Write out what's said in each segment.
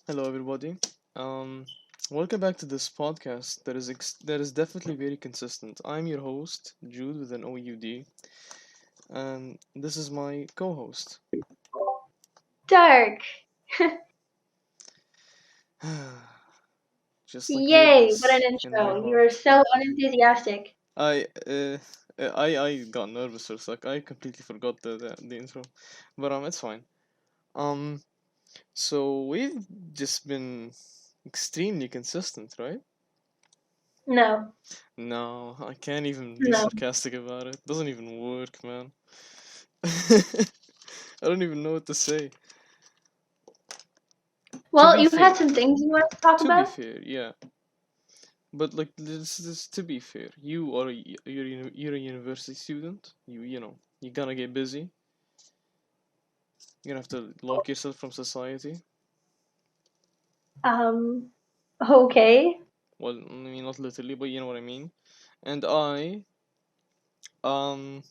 Hello, everybody. Um, Welcome back to this podcast that is definitely very consistent. I'm your host, Jude with an OUD, and this is my co-host. Dark. Just like hear Yay, what an this in my intro. You are heart. so unenthusiastic. I got nervous for a sec. I completely forgot the intro, but it's fine. Um, so we've just been extremely consistent, right? No, No, I can't even be no. sarcastic about it. Doesn't even work, man. I don't even know what to say. To Well, be you had fair, some things you wanted to talk to be about? fair, yeah. But like this to be fair, you're a university student. You're gonna get busy. You're gonna have to lock yourself from society. Um, okay. Well, I mean not literally, but you know what I mean. And um,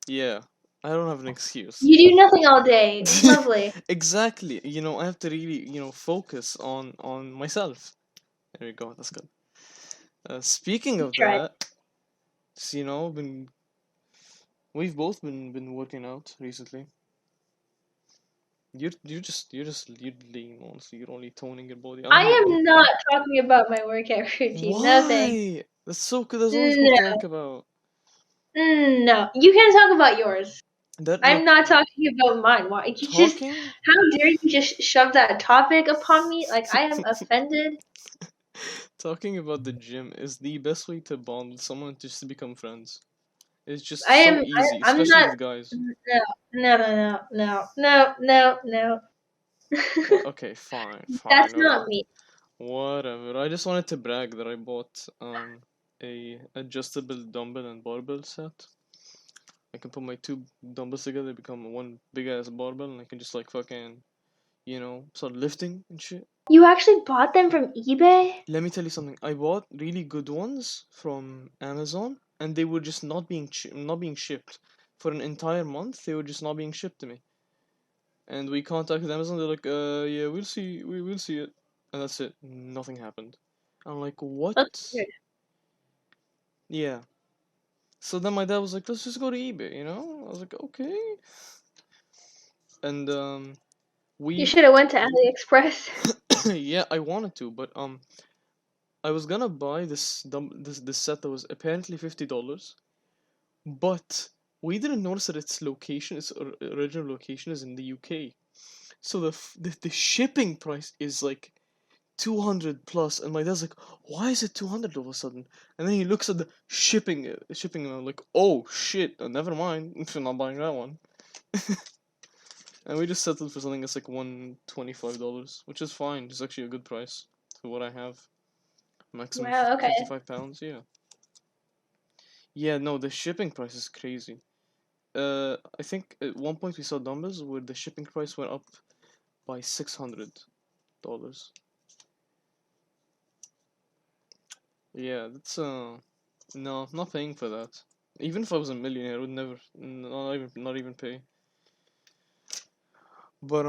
yeah, I don't have an excuse. You do nothing all day. Lovely. Exactly. I have to really, focus on myself. There we go. That's good. Speaking You of tried. that, been we've both been working out recently. You're lean, honestly. You're only toning your body. I am not talking about my workout routine. No thanks. Why? That's so good. That's always cool to No, talk about. no. You can talk about yours. That I'm like not talking about mine. Why? You just, talking, how dare you just shove that topic upon me? Like, I am offended. talking about the gym is the best way to bond with someone just to become friends. It's just I am. so easy, I'm especially not. with guys. No. Well, okay, fine, fine, That's not whatever. me. Whatever. I just wanted to brag that I bought a adjustable dumbbell and barbell set. I can put my two dumbbells together, become one big ass barbell, and I can just like fucking, start lifting and shit. You actually bought them from eBay? Let me tell you something. I bought really good ones from Amazon, and they were just not being shipped for an entire month. They were just not being shipped to me, and we contacted Amazon. They're like, yeah, we'll see, we will see it, and that's it. Nothing happened. I'm like, what? That's weird. Yeah. So then my dad was like, let's just go to eBay, I was like, okay. And You we should have went to AliExpress. yeah, I wanted to, but I was gonna buy this set that was apparently $50, but we didn't notice that its original location is in the UK. So the shipping price is like 200 plus, and my dad's like, why is it 200 all of a sudden? And then he looks at the shipping, and I'm like, oh shit, never mind, I'm not buying that one. And we just settled for something that's like $125, which is fine. It's actually a good price for what I have. Maximum Wow, okay. 55 pounds, yeah. Yeah, no, the shipping price is crazy. I think at one point we saw dumbbells where the shipping price went up by $600. Yeah, that's no, I'm not paying for that. Even if I was a millionaire, I would never, not even pay. But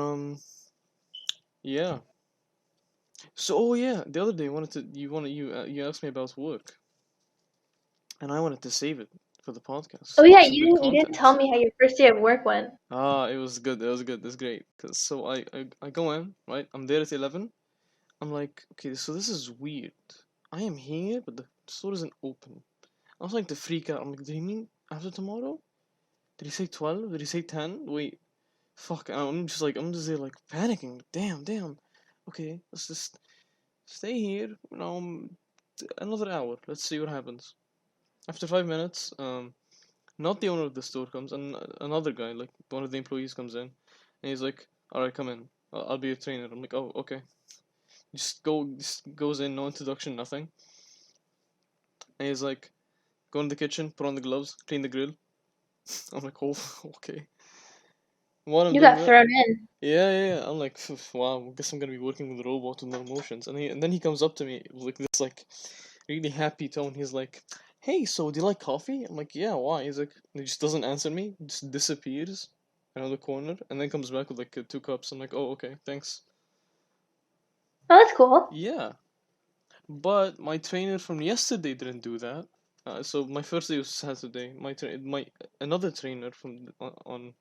yeah. So oh yeah, the other day you asked me about work, and I wanted to save it for the podcast. Oh Make yeah, some good you didn't tell content. me how your first day of work went. Ah, it was good. It was good. It's great. Cause so I go in, right. I'm there at 11. I'm like, okay, so this is weird. I am here, but the store isn't open. I was like to freak out. I'm like, do you mean after tomorrow? Did he say 12? Did he say 10? Wait, fuck. I'm just there like panicking. Damn. Okay, let's just stay here. Another hour. Let's see what happens. After 5 minutes, not the owner of the store comes, and another guy, like one of the employees, comes in, and he's like, "All right, come in. I'll be your trainer." I'm like, "Oh, okay." Just goes in, no introduction, nothing. And he's like, "Go in the kitchen, put on the gloves, clean the grill." I'm like, "Oh, okay." While I'm You doing got that, thrown in. yeah. I'm like, "Wow, I guess I'm gonna be working with a robot with no emotions." And then he comes up to me with like this really happy tone. He's like, "Hey, so do you like coffee?" I'm like, "Yeah, why?" He's like, he just doesn't answer me, just disappears around the corner, and then comes back with like two cups. I'm like, "Oh, okay, thanks." Oh, that's cool. Yeah, but my trainer from yesterday didn't do that. So my first day was Saturday. My another trainer from on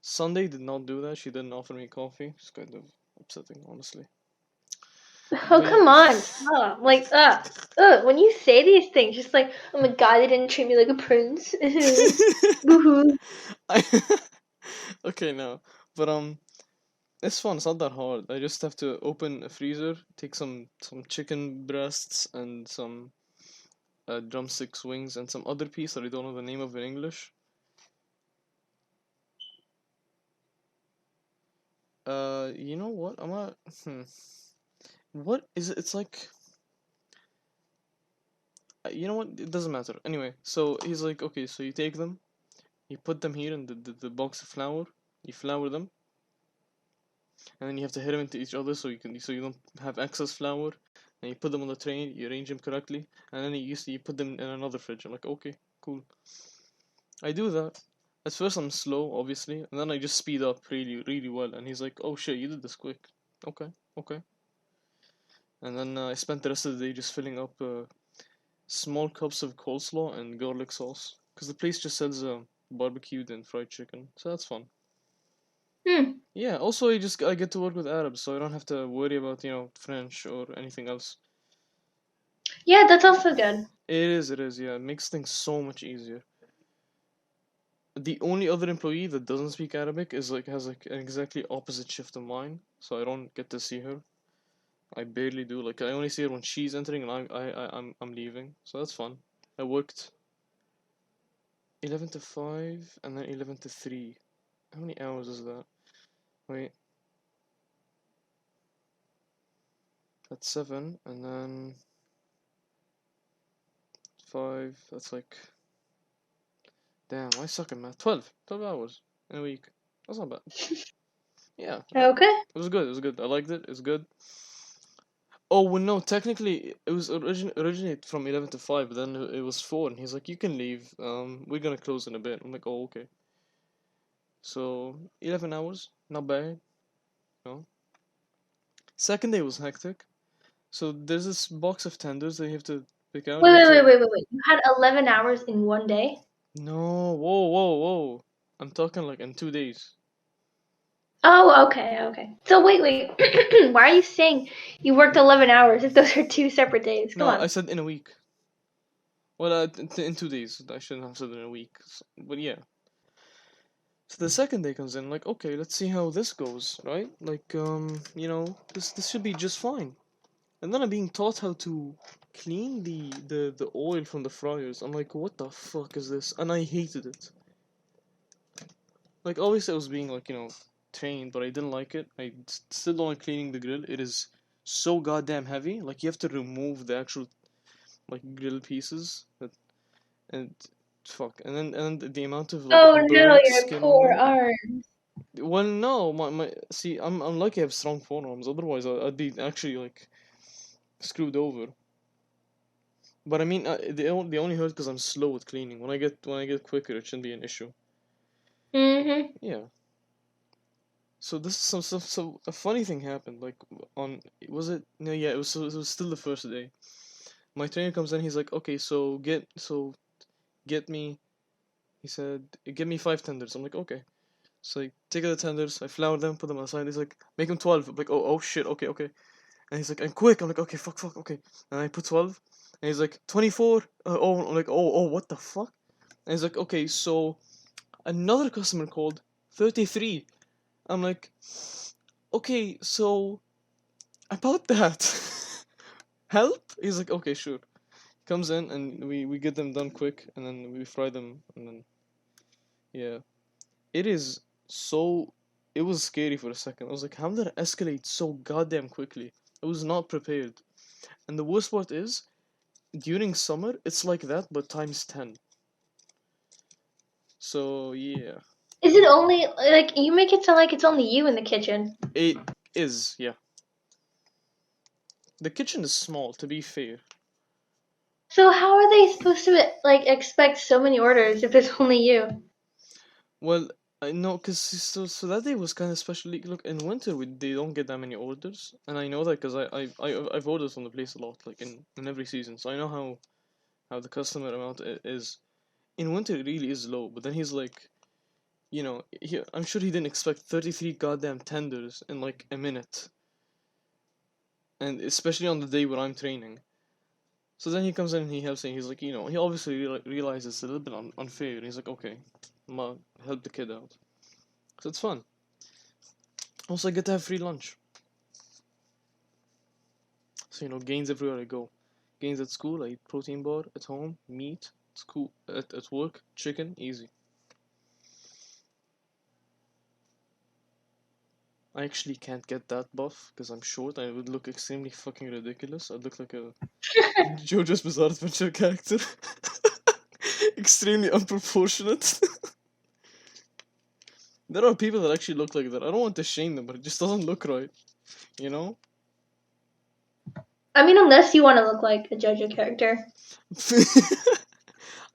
Sunday did not do that. She didn't offer me coffee. It's kind of upsetting, honestly. Oh, But yeah. come on, stop. Like, when you say these things, just like, oh my god, they didn't treat me like a prince. Boo-hoo. I, okay, now, but it's fun. It's not that hard. I just have to open a freezer, take some chicken breasts and some drumsticks, wings, and some other piece that I don't know the name of in English. You know what? I'm not. What is it? It's like. You know what? It doesn't matter. Anyway, so he's like, okay, so you take them, you put them here in the box of flour, you flour them, and then you have to hit them into each other so you don't have excess flour. And you put them on the tray, you arrange them correctly, and then you put them in another fridge. I'm like, okay, cool. I do that. At first I'm slow, obviously, and then I just speed up really, really well. And he's like, oh shit, you did this quick. Okay, okay. And then I spent the rest of the day just filling up small cups of coleslaw and garlic sauce, because the place just sells barbecued and fried chicken, so that's fun. Hmm. Yeah. Also, I get to work with Arabs, so I don't have to worry about French or anything else. Yeah, that's also good. It is. It is. Yeah. It makes things so much easier. The only other employee that doesn't speak Arabic is like has like an exactly opposite shift of mine, so I don't get to see her. I barely do. Like I only see her when she's entering and I'm leaving. So that's fun. I worked 11 to 5 and then 11 to 3. How many hours is that? Wait, that's 7 and then 5. That's like damn. I suck at math. 12 hours in a week. That's not bad. Yeah, Okay. it was good. It was good. I liked it. It's good. Oh well, no. Technically, it was originate from 11 to 5, but then it was 4, and he's like, "You can leave. We're gonna close in a bit." I'm like, "Oh, okay." So 11 hours, not bad. No. Second day was hectic. So there's this box of tenders that you have to pick out. Wait, You have wait, wait, to. wait, wait, wait. You had 11 hours in one day? No, whoa, whoa, whoa. I'm talking like in 2 days. Oh, okay, okay. So wait. Why are you saying you worked 11 hours if those are two separate days? Come No, I on. said in a week. Well, in 2 days. I shouldn't have said in a week. But yeah. So the second day comes in, like, okay, let's see how this goes, right? Like, this should be just fine. And then I'm being taught how to clean the oil from the fryers. I'm like, what the fuck is this? And I hated it. Like, obviously I was being like, trained, but I didn't like it. Still don't like cleaning the grill. It is so goddamn heavy. Like, you have to remove the actual like grill pieces. And fuck. And then the amount of like Oh no, burnt your skin on poor them. arm. Well, no, my see, I'm lucky I have strong forearms. Otherwise, I'd be actually like screwed over. But I mean, they only hurt because I'm slow with cleaning. When I get quicker, it shouldn't be an issue. Mm-hmm. Yeah. So this is so a funny thing happened. Like on was it? No, yeah, it was still the first day. My trainer comes in. He's like, okay, get me. He said, get me 5 tenders. I'm like, okay. So I take out the tenders. I flour them, put them aside. He's like, make them 12. I'm like, oh shit, okay, okay. And he's like, and quick. I'm like, okay, fuck, okay. And I put 12. And he's like, 24. I'm like, what the fuck? And he's like, okay, so another customer called 33. I'm like, okay, so about that. Help? He's like, okay, sure. Comes in and we get them done quick and then we fry them and then yeah. It is so it was scary for a second. I was like, how did it escalate so goddamn quickly? I was not prepared. And the worst part is, during summer, it's like that, but times 10. So, yeah. Is it only like you make it sound like it's only you in the kitchen? It is, yeah. The kitchen is small, to be fair. So how are they supposed to like expect so many orders if there's only you? Well, I know, cause so that day was kind of special. Look, in winter they don't get that many orders, and I know that because I've ordered from the place a lot, like in every season, so I know how the customer amount is. In winter, it really is low, but then he's like, I'm sure he didn't expect 33 goddamn tenders in like a minute, and especially on the day when I'm training. So then he comes in and he helps me. He's like, he obviously realizes it's a little bit unfair. And he's like, okay, I'm gonna help the kid out. So it's fun. Also, I get to have free lunch. So, gains everywhere I go. Gains at school, I eat protein bar. At home, meat. School, at work, chicken, easy. I actually can't get that buff because I'm short. I would look extremely fucking ridiculous. I'd look like a JoJo's Bizarre Adventure character. Extremely unproportionate. There are people that actually look like that. I don't want to shame them, but it just doesn't look right. You know? I mean, unless you want to look like a JoJo character.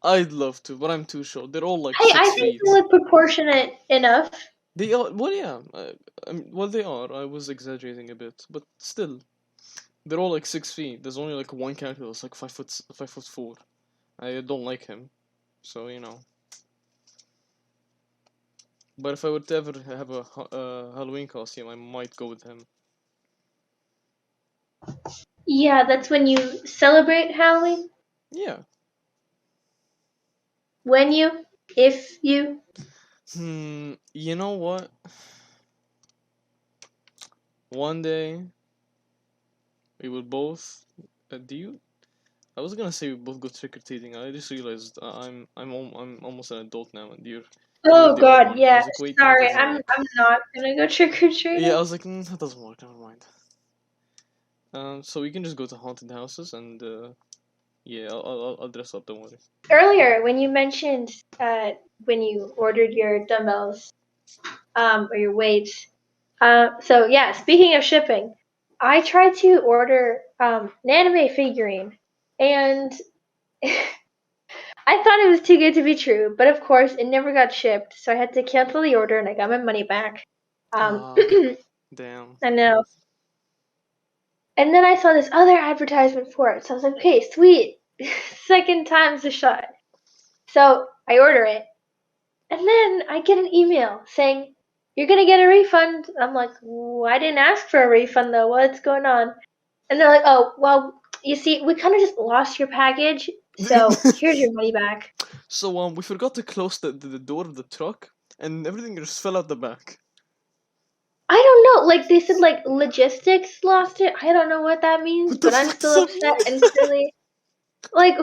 I'd love to, but I'm too short. They're all like Hey, I six think feet. you look proportionate enough. They are, well, yeah. Well, they are. I was exaggerating a bit, but still, they're all like 6 feet. There's only like one character that's like 5'4". I don't like him, so But if I were to ever have a Halloween costume, I might go with him. Yeah, that's when you celebrate Halloween. Yeah. When you, if you. You know what? One day we will both. Do you? I was gonna say we both go trick or treating. I just realized I'm almost an adult now, and you're Oh the only God, one. I yeah. was like, wait, no, it Sorry, doesn't I'm work. not gonna go trick or Yeah, I treating. was like, that doesn't work. Never mind. So we can just go to haunted houses, and yeah, I'll dress up. Don't worry. Earlier, when you mentioned when you ordered your dumbbells or your weights, so yeah. Speaking of shipping, I tried to order an anime figurine, and I thought it was too good to be true, but of course it never got shipped, so I had to cancel the order and I got my money back. Ah, damn. I know. And then I saw this other advertisement for it, so I was like, okay, sweet. Second time's a shot. So I order it, and then I get an email saying, you're gonna get a refund. I'm like, I didn't ask for a refund though, what's going on? And they're like, oh, well, you see, we kind of just lost your package, so here's your money back. So we forgot to close the door of the truck, and everything just fell out the back. I don't know. Like they said, like logistics lost it. I don't know what that means, What the but I'm fuck does still that mean? upset and silly. Like,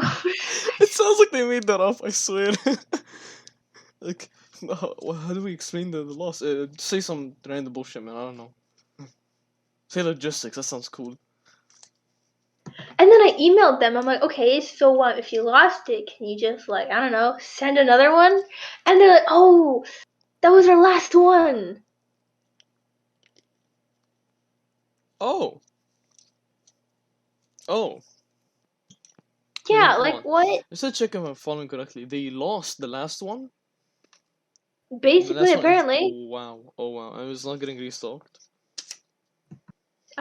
It sounds like they made that up. I swear. Like, how do we explain the loss? Say some random bullshit, man. I don't know. Say logistics. That sounds cool. and then I emailed them. I'm like, okay, so what? If you lost it, can you just like I don't know, send another one? And they're like, oh, that was our last one. Oh. Oh. Wait, Yeah, hold like on. what? Just to check if I'm following correctly. They lost the last one. The Basically, last one. apparently. Oh wow. Oh wow. I was not getting restocked.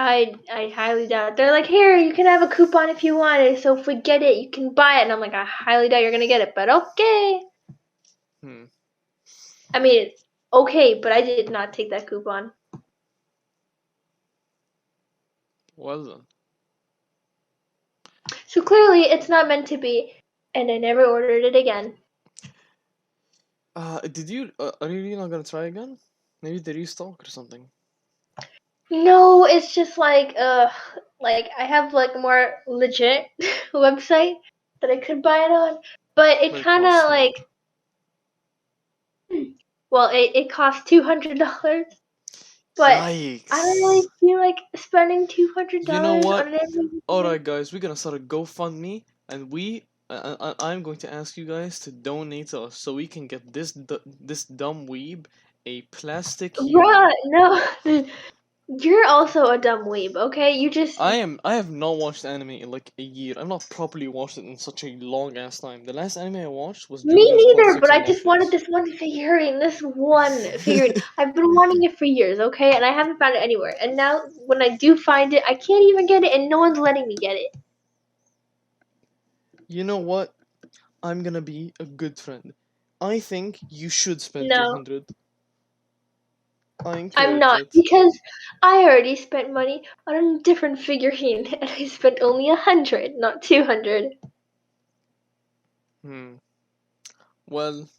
I highly doubt it. They're like, here, you can have a coupon if you want it. So if we get it, you can buy it. And I'm like, I highly doubt you're gonna get it, but okay. Hmm. I mean, okay, but I did not take that coupon. Well done. So clearly, it's not meant to be, and I never ordered it again. Did you? Are you really not gonna try again? Maybe they restock or something. No, it's just like I have like a more legit website that I could buy it on, but it But it kind of costs more. like, well, it costs $200, but I don't really Yikes. feel like spending two hundred You know dollars on what? an everything. Alright, guys, we're gonna start a GoFundMe, and I'm going to ask you guys to donate to us so we can get this dumb weeb a plastic Huey. Bruh, no. You're also a dumb weeb, okay? You just I have not watched anime in like a year. I've not properly watched it in such a long ass time. The last anime I watched was me JoJo's Part neither, but 6 I on just wanted Netflix. this one figurine. This one figurine. I've been wanting it for years, okay? And I haven't found it anywhere. And now when I do find it, I can't even get it and no one's letting me get it. You know what? I'm gonna be a good friend. I think you should spend No, 200. I I'm encourage not it. because I already spent money on a different figurine and I spent only 100, not 200. Hmm. Well,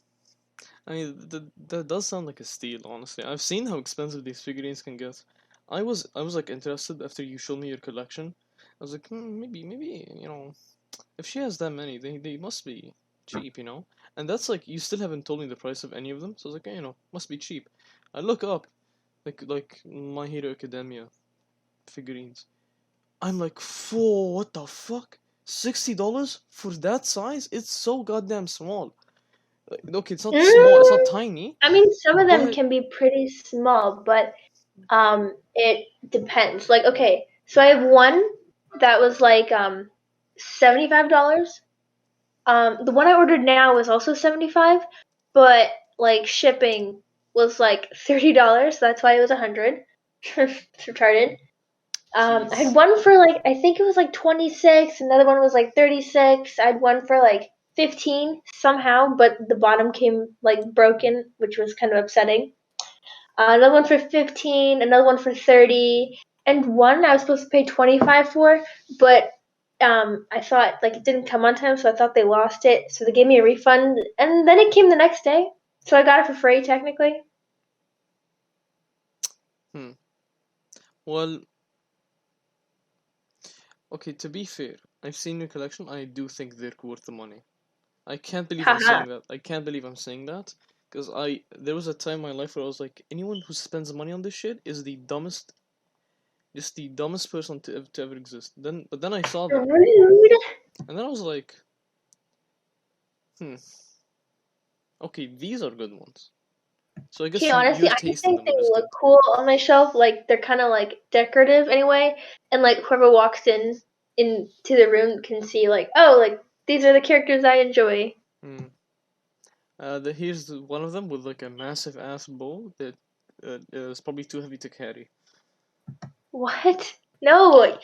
I mean, that does sound like a steal, honestly. I've seen how expensive these figurines can get. I was like interested after you showed me your collection. I was like, maybe, if she has that many, they must be cheap, And that's like you still haven't told me the price of any of them, so I was like, must be cheap. I look up like My Hero Academia figurines. I'm like, what the fuck? $60 for that size? It's so goddamn small. Like, okay, it's not small, it's not Mm, tiny, I mean, some of them but can be pretty small, but it depends. Like, okay, so I have one that was like $75. The one I ordered now was also 75, but like shipping was like $30. That's why it was 100. It's retarded. I had jeez. one for like I think it was like 26. Another one was like 36. I had one for like 15 somehow, but the bottom came like broken, which was kind of upsetting. Another one for 15, another one for 30, and one I was supposed to pay 25 for, but I thought like it didn't come on time, so I thought they lost it. So they gave me a refund, and then it came the next day. So I got it for free technically. Hmm. Well, okay, to be fair, I've seen your collection. I do think they're worth the money. I can't believe I'm Haha. saying that. I can't believe I'm saying that. Because there was a time in my life where I was like, anyone who spends money on this shit is just the dumbest person to ever exist. But then I saw them, Rude. and then I was like, hmm, okay, these are good ones. So I guess Okay, honestly, your I just taste in think them they are just look good. cool on my shelf. Like they're kind of like decorative anyway, and like whoever walks into the room can see like, oh, like these are the characters I enjoy. Hmm. Here's one of them with like a massive ass bow that is probably too heavy to carry. What? No.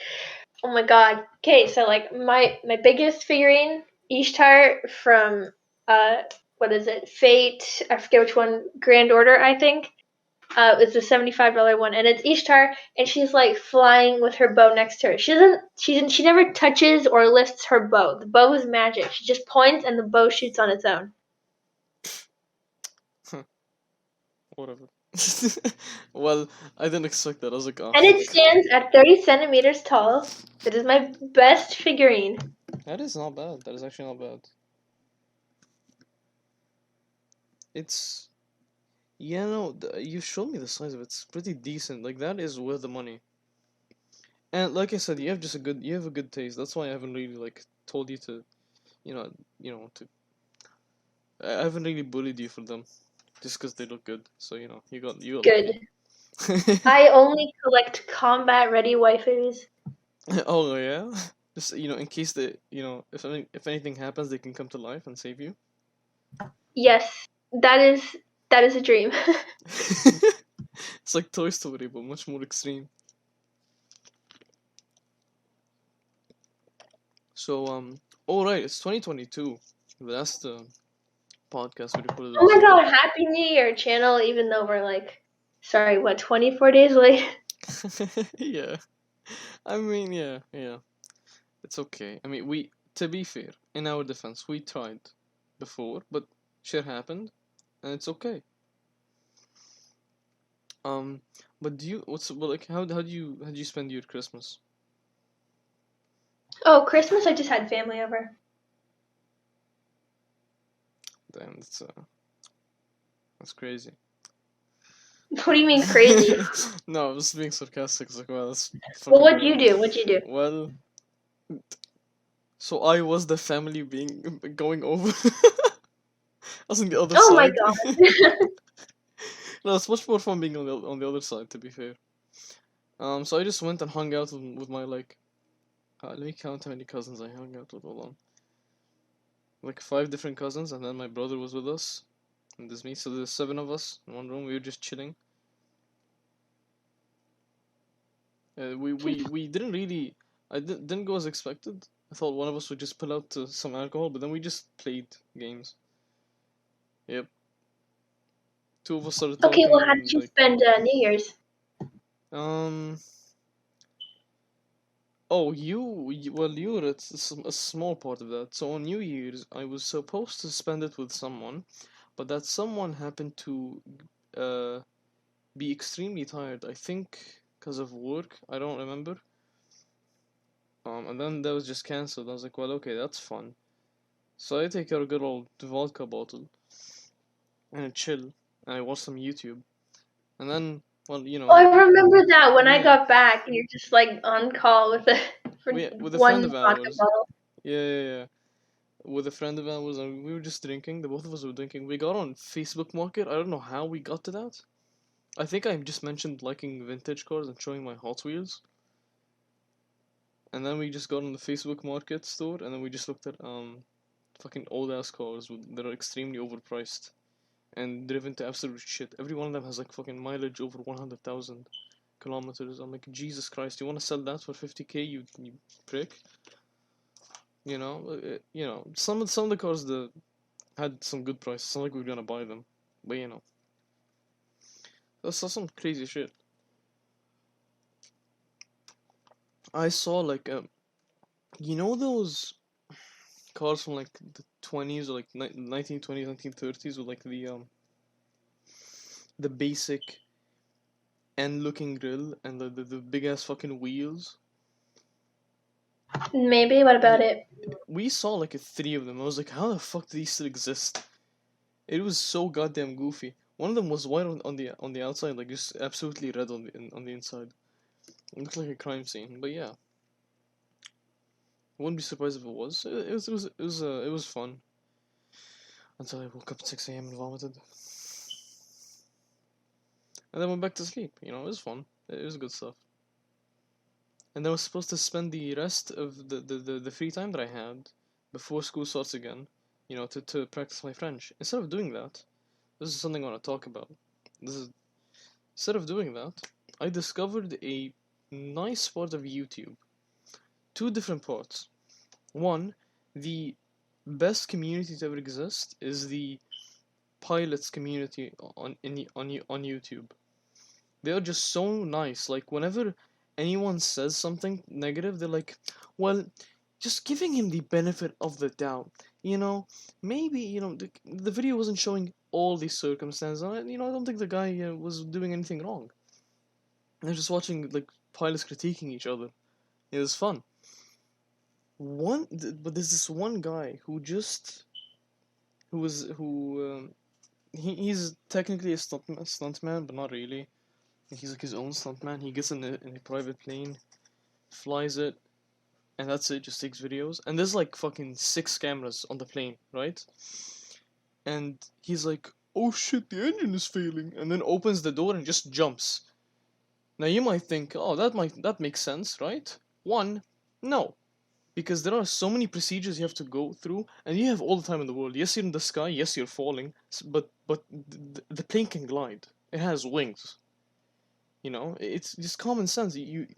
Oh my god. Okay, so like my biggest figurine, Ishtar from uh what is it? Fate. I forget which one. Grand Order, I think. It's a $75 one, and it's Ishtar, and she's like flying with her bow next to her. She never touches or lifts her bow. The bow is magic. She just points, and the bow shoots on its own. Whatever. Well, I didn't expect that. I was like, oh And it fuck. stands at 30 centimeters tall. It is my best figurine. That is not bad. That is actually not bad. It's no, you showed me the size of it. It's pretty decent. Like that is worth the money. And like I said, you have a good taste. That's why I haven't really like told you to, you know, to. I haven't really bullied you for them, just because they look good. So you got lucky. Good. I only collect combat ready waifus. Oh yeah, just in case if anything happens, they can come to life and save you. Yes, that is a dream. It's like Toy Story, but much more extreme. So all right, it's 2022. That's the podcast we recorded Oh this my year. god, Happy New Year channel, even though we're like, sorry, what, 24 days late? Yeah, I mean, yeah, it's okay. I mean, to be fair, in our defense, we tried before, but shit happened, and it's okay. Um, but like how do you spend your Christmas? Oh, Christmas, I just had family over. Damn, that's crazy. What do you mean crazy? No, I was being sarcastic. It's like, well, that's Well, fucking what'd weird. you do? What'd you do? Well, so I was the family being going over. I was on the other Oh my side. god. No, it's much more fun being on the other side. To be fair, So I just went and hung out with my like. Let me count how many cousins I hung out with. Hold on. Like 5 different cousins, and then my brother was with us, and there's me. So there's 7 of us in one room. We were just chilling. We didn't really. Didn't go as expected. I thought one of us would just pull out some alcohol, but then we just played games. Yep. 2 of us started Okay, well, how talking did you like spend New Year's? um. Oh, well, you were a small part of that. So on New Year's, I was supposed to spend it with someone, but that someone happened to uh be extremely tired. I think because of work. I don't remember. And then that was just cancelled. I was like, well, okay, that's fun. So I take out a good old vodka bottle and I chill and I watch some YouTube. And then, well, Oh, I remember that when I yeah, got back, and you're just like on call with a for with a one friend of vodka ours. bottle. Yeah. With a friend of ours, and we were just drinking. The both of us were drinking. We got on Facebook Market. I don't know how we got to that. I think I just mentioned liking vintage cars and showing my Hot Wheels. And then we just got on the Facebook Market store, and then we just looked at fucking old ass cars that are extremely overpriced and driven to absolute shit. Every one of them has like fucking mileage over 100,000 kilometers. I'm like, Jesus Christ, you want to sell that for 50K, you prick? Some of the cars that had some good prices. It's not like we are gonna buy them, but that's some crazy shit. I saw like those cars from like the 20s or like 1920s, 1930s with like the basic end looking grill and the big ass fucking wheels. Maybe. What about Yeah, it? we saw like 3 of them. I was like, how the fuck do these still exist? It was so goddamn goofy. One of them was white on the outside, like just absolutely red on the inside. It looked like a crime scene. But yeah, wouldn't be surprised if it was. It was fun until I woke up at 6 a.m. and vomited, and then went back to sleep. It was fun. It was good stuff. And then I was supposed to spend the rest of the free time that I had before school starts again, to practice my French. Instead of doing that, this is something I want to talk about. This is Instead of doing that, I discovered a nice part of YouTube. Two different parts. One, the best community to ever exist is the pilots community on YouTube. They are just so nice. Like whenever anyone says something negative, they're like, "Well, just giving him the benefit of the doubt. You know, maybe the video wasn't showing all these circumstances. I don't think the guy was doing anything wrong. They're just watching like pilots critiquing each other. It was fun. But there's this one guy he's technically a stuntman, but not really. He's like his own stuntman. He gets in a private plane, flies it, and that's it. Just takes videos. And there's like fucking 6 cameras on the plane, right? And he's like, "Oh shit, the engine is failing," and then opens the door and just jumps. Now you might think, "Oh, that makes sense, right?" One, no, because there are so many procedures you have to go through, and you have all the time in the world. Yes, you're in the sky. Yes, you're falling, but the plane can glide. It has wings. It's just common sense. You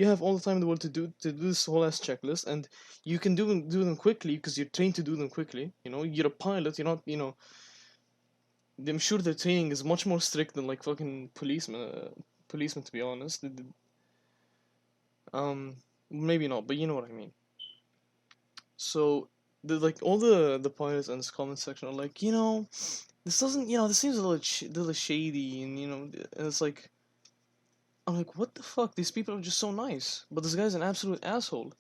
have all the time in the world to do this whole ass checklist, and you can do them quickly because you're trained to do them quickly. You're a pilot. You're not. I'm sure the training is much more strict than like fucking policemen. Policemen, to be honest. Um, maybe not, but you know what I mean. So like all the pilots in this comment section are like, this doesn't, this seems a little shady, and it's like. I'm like, what the fuck? These people are just so nice. But this guy's an absolute asshole.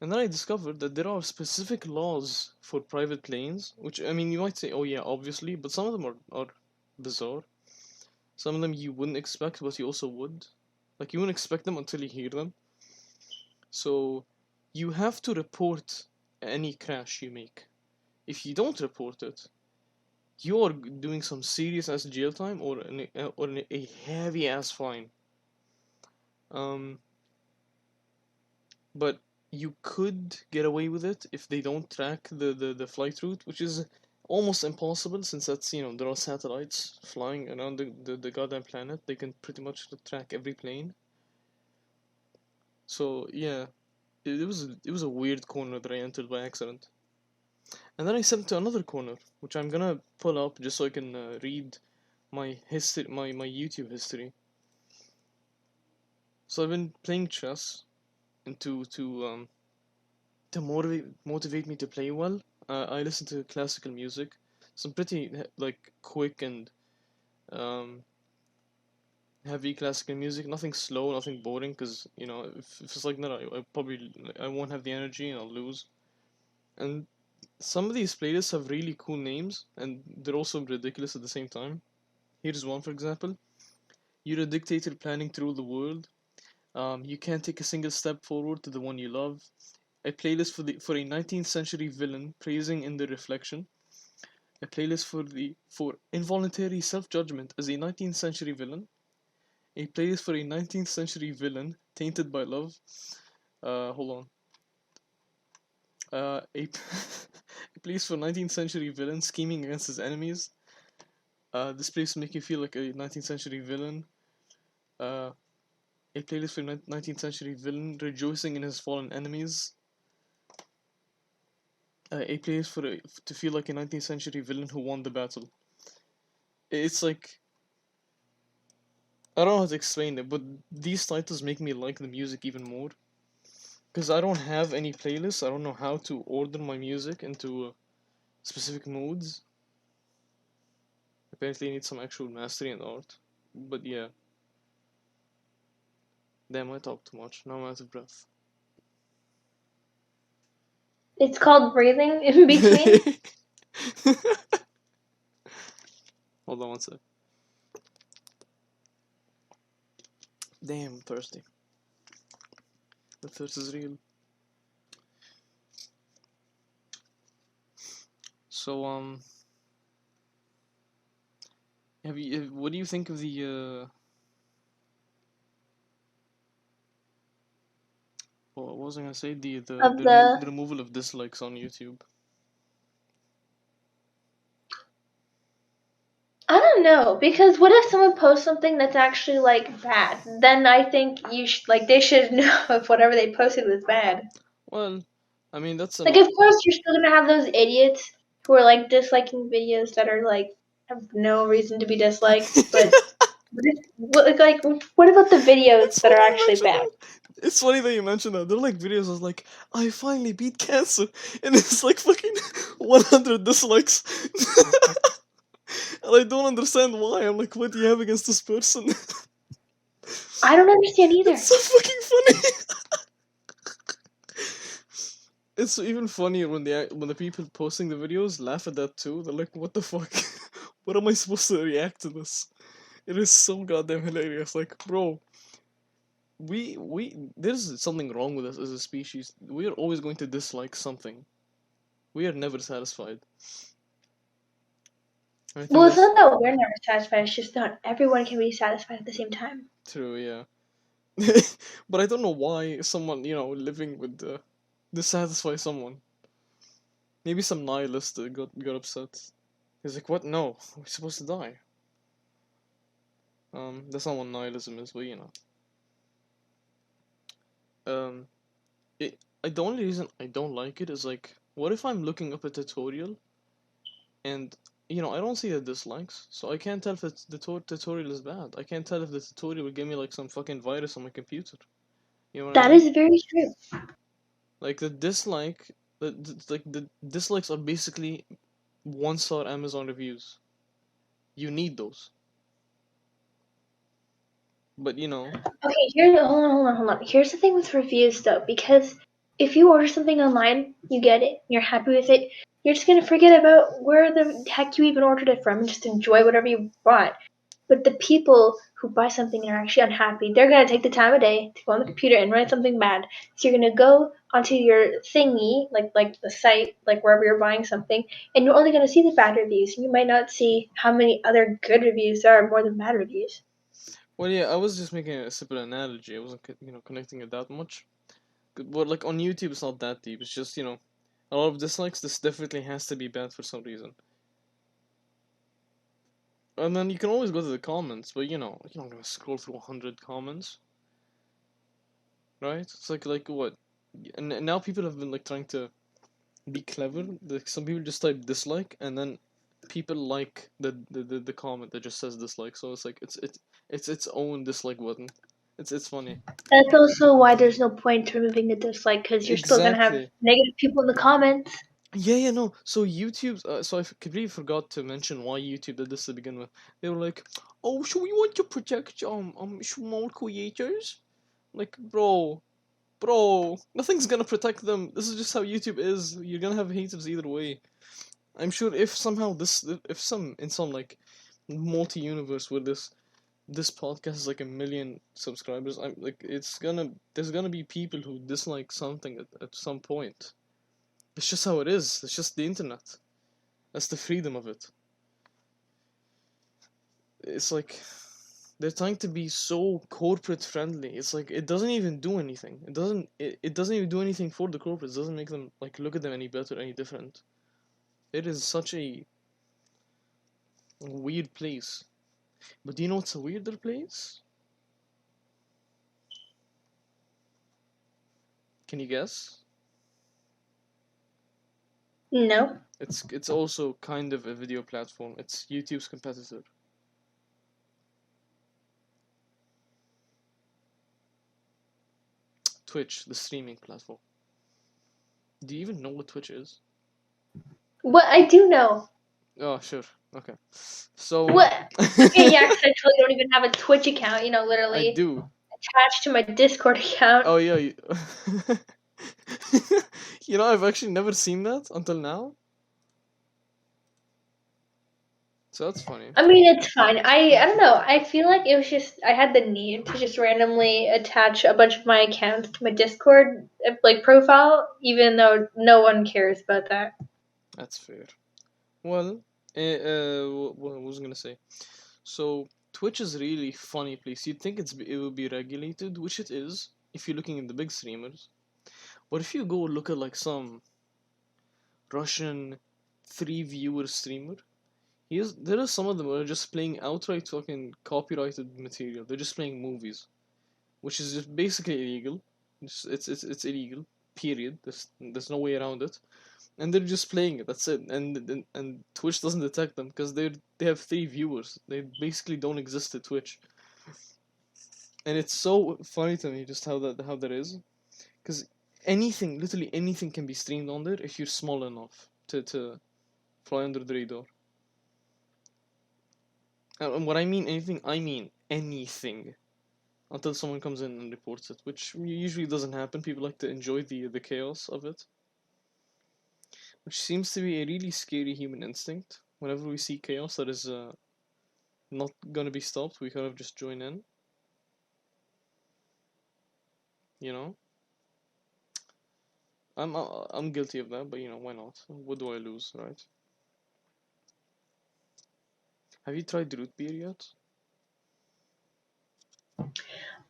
And then I discovered that there are specific laws for private planes, which, I mean, you might say, oh yeah, obviously, but some of them are bizarre. Some of them you wouldn't expect, but you also would. Like, you wouldn't expect them until you hear them. So, you have to report any crash you make. If you don't report it, you are doing some serious ass jail time or a heavy ass fine. Um, but you could get away with it if they don't track the flight route, which is almost impossible since that's, there are satellites flying around the goddamn planet. They can pretty much track every plane. So yeah, it was a weird corner that I entered by accident. And then I stepped to another corner, which I'm gonna pull up just so I can read my history, my YouTube history. So I've been playing chess, and to motivate me to play well, I listen to classical music. Some pretty like quick and um, heavy classical music. Nothing slow, nothing boring. Because if it's like that, I probably I won't have the energy and I'll lose. And some of these playlists have really cool names, and they're also ridiculous at the same time. Here's one, for example. You're a dictator planning to rule the world. You can't take a single step forward to the one you love. A playlist for a 19th century villain praising in the reflection. A playlist for involuntary self-judgment as a 19th century villain. A playlist for a 19th century villain tainted by love. Hold on. A playlist for 19th century villain scheming against his enemies. This playlist will make you feel like a 19th century villain. Uh, a playlist for 19th century villain rejoicing in his fallen enemies. A playlist to feel like a 19th century villain who won the battle. It's like I don't know how to explain it, but these titles make me like the music even more. Because I don't have any playlists, I don't know how to order my music into specific moods. Apparently, I need some actual mastery and art. But yeah, damn, I talk too much. Now I'm out of breath. It's called breathing in between. Hold on one sec. Damn, I'm thirsty. The thirst is real. So, what do you think of what was I gonna say? Of the The removal of dislikes on YouTube. I don't know, because what if someone posts something that's actually like bad? Then I think they should know if whatever they posted was bad. Well, I mean, that's a Like, lot. of course, you're still gonna have those idiots who are like disliking videos that are like have no reason to be disliked. But what about the videos It's that are funny you actually mentioned bad? that. It's funny that you mentioned that. They're like videos of like, I finally beat cancer, and it's like fucking 100 dislikes, and I don't understand why. I'm like, what do you have against this person? I don't understand It's either. so fucking funny. It's even funnier when the people posting the videos laugh at that too. They're like, what the fuck? What am I supposed to react to this? It is so goddamn hilarious. Like, bro, we there's something wrong with us as a species. We are always going to dislike something. We are never satisfied. I think Well, it's that's not that we're never satisfied. It's just not everyone can be satisfied at the same time. true, yeah. But I don't know why someone, living with dissatisfy someone. Maybe some nihilist got upset. He's like, "What? No, we're supposed to die." That's not what nihilism is, but Um, the only reason I don't like it is like, what if I'm looking up a tutorial and I don't see the dislikes, so I can't tell if the tutorial is bad. I can't tell if the tutorial will give me like some fucking virus on my computer. You know what I That mean? is very true. Like the dislikes are basically 1-star Amazon reviews. You need those, but Okay, hold on. Here's the thing with reviews though, because if you order something online, you get it, you're happy with it, you're just gonna forget about where the heck you even ordered it from and just enjoy whatever you bought. But the people who buy something and are actually unhappy, they're gonna take the time of day to go on the computer and write something bad. So you're gonna go onto your thingy, like the site, like wherever you're buying something, and you're only gonna see the bad reviews. You might not see how many other good reviews there are more than bad reviews. Well, yeah, I was just making a simple analogy. I wasn't, connecting it that much. But like on YouTube, it's not that deep. It's just a lot of dislikes. This definitely has to be bad for some reason. And then you can always go to the comments, but you're not gonna scroll through 100 comments, right? It's like what? And now people have been like trying to be clever. Like some people just type dislike, and then people like the comment that just says dislike. So it's like it's its own dislike button. It's funny. That's also why there's no point to removing the dislike, because you're still gonna have Exactly. negative people in the comments. Yeah, no. So YouTube's. So completely forgot to mention why YouTube did this to begin with. They were like, "Oh, so we want to protect small creators." Like, bro, nothing's gonna protect them. This is just how YouTube is. You're gonna have haters either way. I'm sure if somehow if some in some like multi-universe where this podcast is like 1 million subscribers, I'm like there's gonna be people who dislike something at some point. It's just how it is. It's just the internet. That's the freedom of it. It's like they're trying to be so corporate friendly. It's like it doesn't even do anything. It doesn't even do anything for the corporates. It doesn't make them like look at them any better, any different. It is such a weird place. But do you know what's a weirder place? Can you guess? No. It's also kind of a video platform. It's YouTube's competitor. Twitch, the streaming platform. Do you even know what Twitch is? What I do know. Oh, sure. Okay. So What? Okay, yeah, 'cause I totally don't even have a Twitch account. I Literally do. attached to my Discord account. Oh yeah. I've actually never seen that until now. So that's funny. I mean, it's fine. I don't know. I feel like it was just I had the need to just randomly attach a bunch of my accounts to my Discord like profile, even though no one cares about that. That's fair. Well, what was I gonna say? So Twitch is a really funny place. You'd think it would be regulated, which it is if you're looking at the big streamers. But if you go look at like some Russian 3 viewer streamer, there are some of them that are just playing outright fucking copyrighted material. They're just playing movies, which is just basically illegal. It's illegal. Period. There's no way around it. And they're just playing it. That's it. And Twitch doesn't detect them because they have 3 viewers. They basically don't exist at Twitch. And it's so funny to me just how that is, because literally anything, can be streamed on there if you're small enough to fly under the radar. And what I mean anything, I mean anything. Until someone comes in and reports it, which usually doesn't happen. People like to enjoy the chaos of it, which seems to be a really scary human instinct. Whenever we see chaos that is not gonna be stopped, we kind of just join in. You know, I'm guilty of that, but why not? What do I lose, right? Have you tried root beer yet?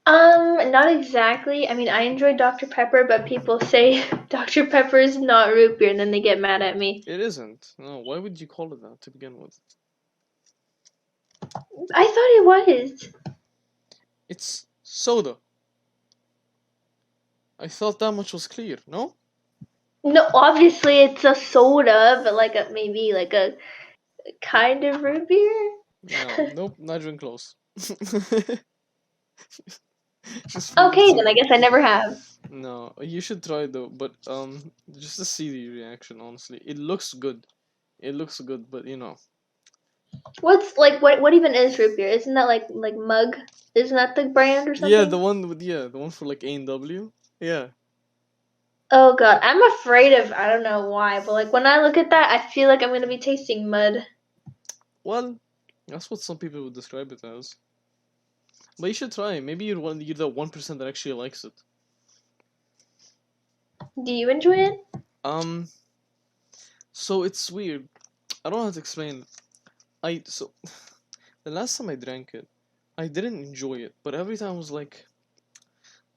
Not exactly. I mean, I enjoy Dr. Pepper, but people say Dr. Pepper is not root beer, and then they get mad at me. It isn't. No, why would you call it that to begin with? I thought it was. It's soda. I thought that much was clear, no? No, obviously it's a soda, but maybe like a kind of root beer. No, nope, not even close. Just for Okay, then I guess I never have. No, you should try though, but just to see the reaction, honestly. It looks good. It looks good, but What's what even is root beer? Isn't that like mug? Isn't that the brand or Yeah, something? the one for like A&W. Yeah. Oh god, I'm afraid of I don't know why, but like when I look at that, I feel like I'm gonna be tasting mud. Well, that's what some people would describe it as. But you should try. Maybe you're the 1% that actually likes it. Do you enjoy it? Um, so it's weird. I don't know how to explain it. The last time I drank it, I didn't enjoy it, but every time I was like,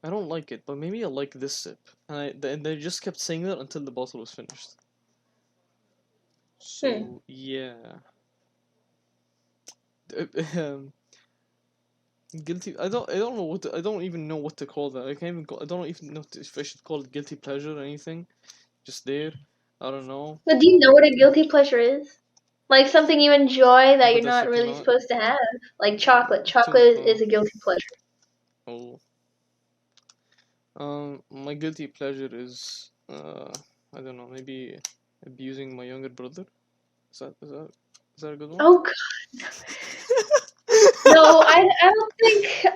I don't like it, but maybe I like this sip, and they just kept saying that until the bottle was finished. Hmm. So yeah, um, guilty. I don't know I don't even know what to call that. I can't even. I don't even know if I should call it guilty pleasure or anything. Just there. I don't know. But do you know what a guilty pleasure is? Like something you enjoy that But you're that's not what you're really not. supposed to have. Like chocolate. Too. Chocolate is a guilty pleasure. Oh. My guilty pleasure is I don't know, maybe abusing my younger brother. Is that a good one? Oh God. No, I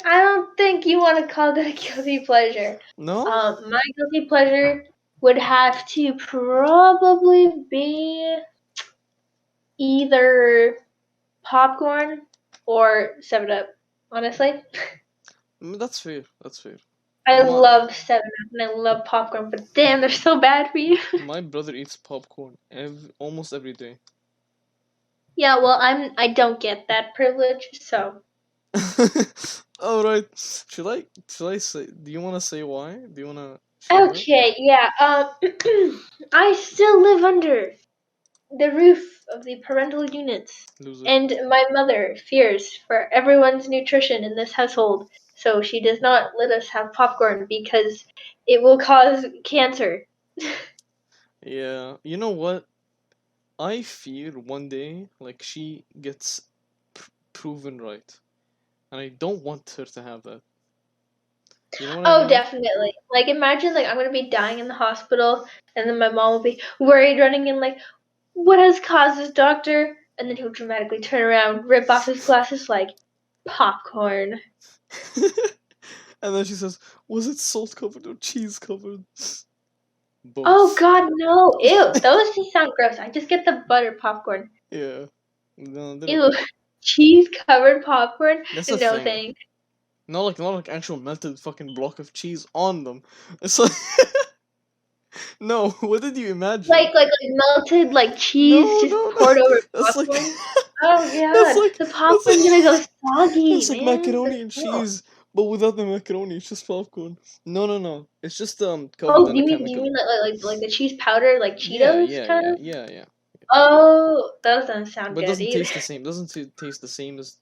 don't think you want to call that a guilty pleasure. No? My guilty pleasure would have to probably be either popcorn or 7-Up. Honestly, That's fair. That's fair. I My love 7-Up and I love popcorn, but damn, they're so bad for you. my brother eats popcorn almost every day. Yeah, well, I don't get that privilege, so. All right. Should I say? Do you want to say why? Do you want to share that? Okay, yeah. I still live under the roof of the parental units, Loser. and my mother fears for everyone's nutrition in this household, so she does not let us have popcorn because it will cause cancer. Yeah. You know what? I fear one day, like she gets proven right, and I don't want her to have that. You know what I Oh, mean? definitely. Like, imagine, like, I'm gonna be dying in the hospital, and then my mom will be worried, running in, like, what has caused this, doctor? And then he'll dramatically turn around, rip off his glasses, like, popcorn. And then she says, "Was it salt covered or cheese covered?" Oh Both. God, no! Ew, those just sound gross. I just get the butter popcorn. Yeah. No, they're Ew, okay. cheese covered popcorn? That's the No thing. thanks. Not like actual melted fucking block of cheese on them. It's like no. What did you imagine? Like melted like cheese No, just no, no. poured over That's like popcorn. Oh that's God, like the that's popcorn's gonna go like soggy, that's like man. macaroni and No. cheese, but without the macaroni. It's just popcorn. No, no, no. It's just covered Oh, in a you chemical. mean like the cheese powder, like Yeah, Cheetos yeah, kind yeah, of? yeah, yeah. Oh, that doesn't sound But it good doesn't either. taste the same. Doesn't taste the same as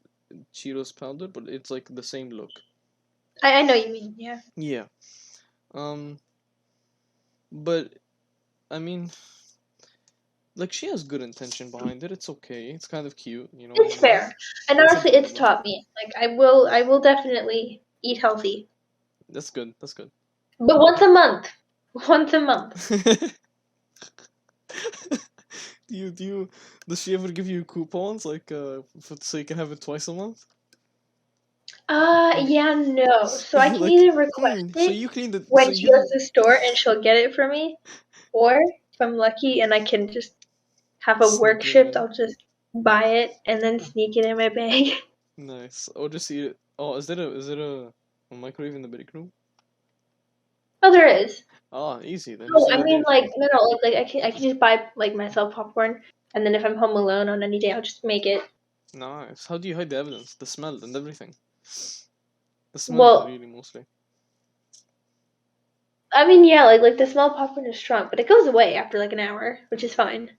Cheetos powder, but it's like the same look. I know you mean, yeah. Yeah. Um. But I mean, like she has good intention behind it. It's okay. It's kind of cute. You know what I It's mean? fair, and It's honestly, it's adorable. taught me. Like I will definitely eat healthy, That's good. That's good. but once a month. Once a month. Do you does she ever give you coupons like so you can have it twice a month? Yeah, no. So I can Like, either request so it you cleaned it. So when she goes you to the store and she'll get it for me, or if I'm lucky and I can just have a work sneak it in shift, there. I'll just buy it and then sneak it in my bag. Nice. Or just eat it. Oh, is there a microwave in the break room? Oh, there is. Ah, easy then. Oh, Just eat I it mean, there. like no, like I can just buy like myself popcorn, and then if I'm home alone on any day, I'll just make it. Nice. How do you hide the evidence? The smell and everything. The smell, Well, really, mostly. I mean, yeah, like the smell of popcorn is strong, but it goes away after like an hour, which is fine.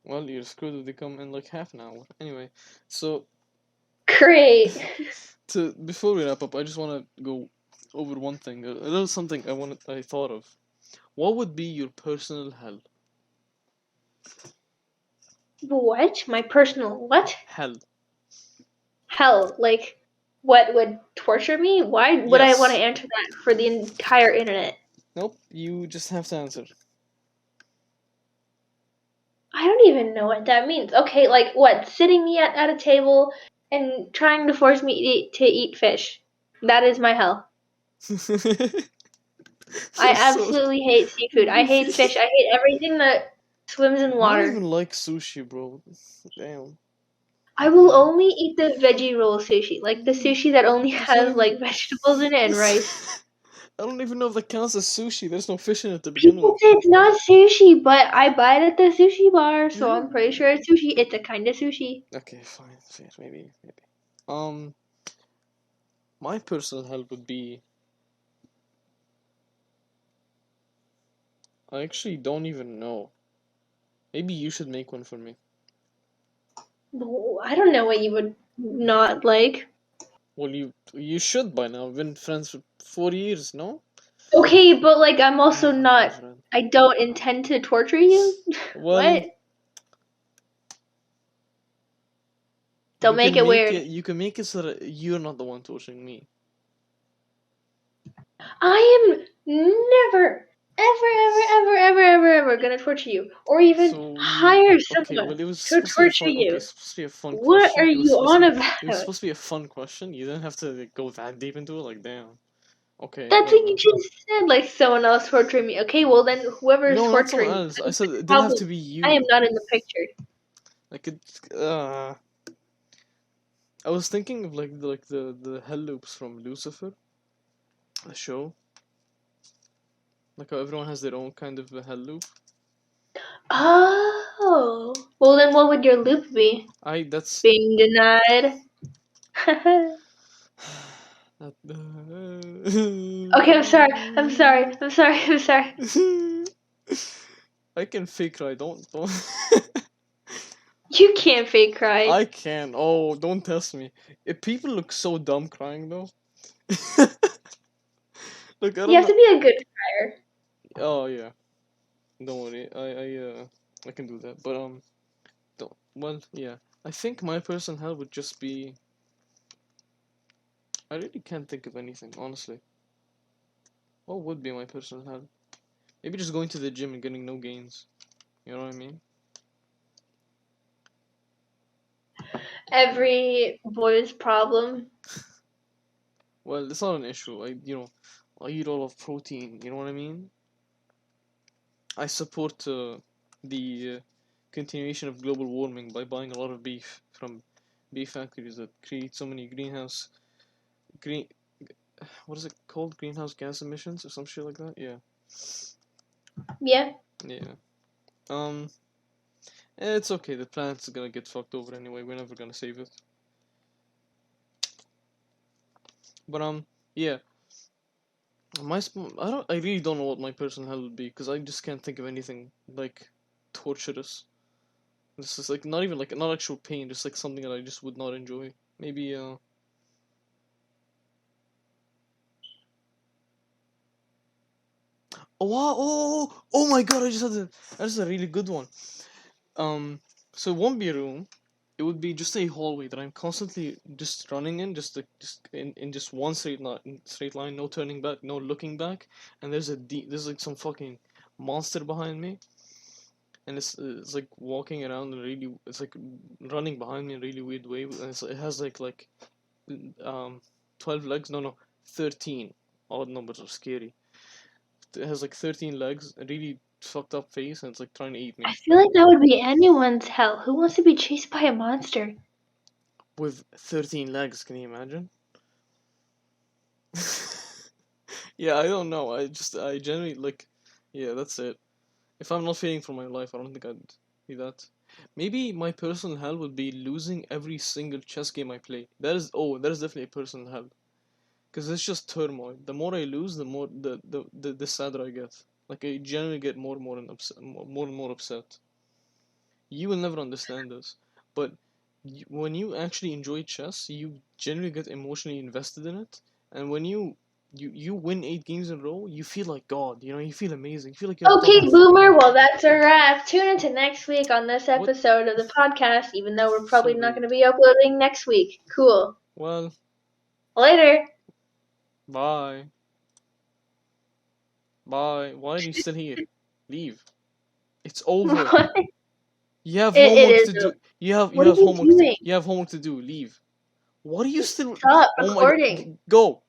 Well, you're screwed if they come in like half an hour. Anyway, so Great. to before we wrap up, I just want to go over one thing. A little something I thought of. What would be your personal hell? What? My personal what? Hell. Hell, like what would torture me? Why would I want to Yes. answer that for the entire internet? Nope. You just have to answer. I don't even know what that means. Okay, like what? Sitting me at a table and trying to force me to eat fish. That is my hell. I You're so absolutely hate seafood. I hate goofy. fish. I hate everything that swims in I don't water. even like sushi, bro. Damn. I will Yeah. only eat the veggie roll sushi, like the sushi that only That's not has even. like vegetables in it and rice. I don't even know if that counts as sushi. There's no fish in it to begin People with. say it's not sushi, but I buy it at the sushi bar, so I'm pretty Mm. sure it's sushi. It's a kind of sushi. Okay, fine, fair, maybe. Um, My personal hell would be. I actually don't even know. Maybe you should make one for me. I don't know what you would not like. Well, you should by now. We've been friends for 4 years, no? Okay, but like I'm also Oh my not. boyfriend. I don't intend to torture you. Well, What? you Don't make can it make weird. it. You can make it so that you're not the one torturing me. I am never, ever gonna torture you, or even So you. hire Okay. someone Well, it was to supposed to be a torture fun. Okay, you. it's supposed to be a fun What are question. It was you supposed on to be. It was about? supposed to be a fun question. You didn't have to like, go that deep into it. Like, damn. Okay, That's what you whatever. just said, like someone else torturing me. Okay, well then whoever is No, not someone torturing me, else. I that's said the it didn't have problem. to be I am you. not in the picture. Like it. I was thinking of like the hell loops from Lucifer, the show. Like how everyone has their own kind of a hell loop. Oh, well then what would your loop be? That's Being denied. that. Okay, I'm sorry. I'm sorry. I'm sorry. I'm sorry. I can fake cry. Don't. You can't fake cry. I can. Oh, don't test me. If people look so dumb crying though. Look, I You don't have know. to be a good crier. Oh yeah. Don't worry. I can do that. But don't. Well, yeah. I think my personal hell would just be. I really can't think of anything, honestly. What would be my personal hell? Maybe just going to the gym and getting no gains. You know what I mean? Every boy's problem. Well, it's not an issue. I eat all of protein. You know what I mean? I support the continuation of global warming by buying a lot of beef from beef factories that create so many green what is it called, greenhouse gas emissions or some shit like that. Yeah. Yeah. Yeah. Um. It's okay. The planet's gonna get fucked over anyway. We're never gonna save it. But yeah. I don't. I really don't know what my personal hell would be because I just can't think of anything like torturous. This is like not even like not actual pain, just like something that I just would not enjoy. Maybe oh wow, oh my god, I just had a that's a really good one. Um so it won't be a room. It would be just a hallway that I'm constantly just running in, just in just one straight line, no turning back, no looking back, and there's like some fucking monster behind me, and it's like walking around in a really it's like running behind me in a really weird way, and it has like um 12 legs, no 13. Odd numbers are scary. It has like 13 legs, a really fucked up face, and it's like trying to eat I me feel like that would be anyone's hell. Who wants to be chased by a monster? with 13 legs. Can you imagine? Yeah, I don't know. I generally like, yeah, that's it. If I'm not fearing for my life, I don't think I'd be that. Maybe my personal hell would be losing every single chess game I play. That is definitely a personal hell. Because it's just turmoil. The more I lose, the more the sadder I get. Like I generally get more and more upset. You will never understand this, but when you actually enjoy chess, you generally get emotionally invested in it, and when you win 8 games in a row, you feel like God. You know, you feel amazing. You feel like you're on top of Okay, the fucking Boomer, world. well, that's a wrap. Tune into next week on this What? episode of the podcast, even though we're So probably not going rude. to be uploading next week. Cool. Well, Later. bye. Bye. Why are you still here? Leave. It's over. What? You have It homework is. to do. You What are have you homework to doing? you have homework to do. Leave. What are you still? Stop Oh my recording. god. Go.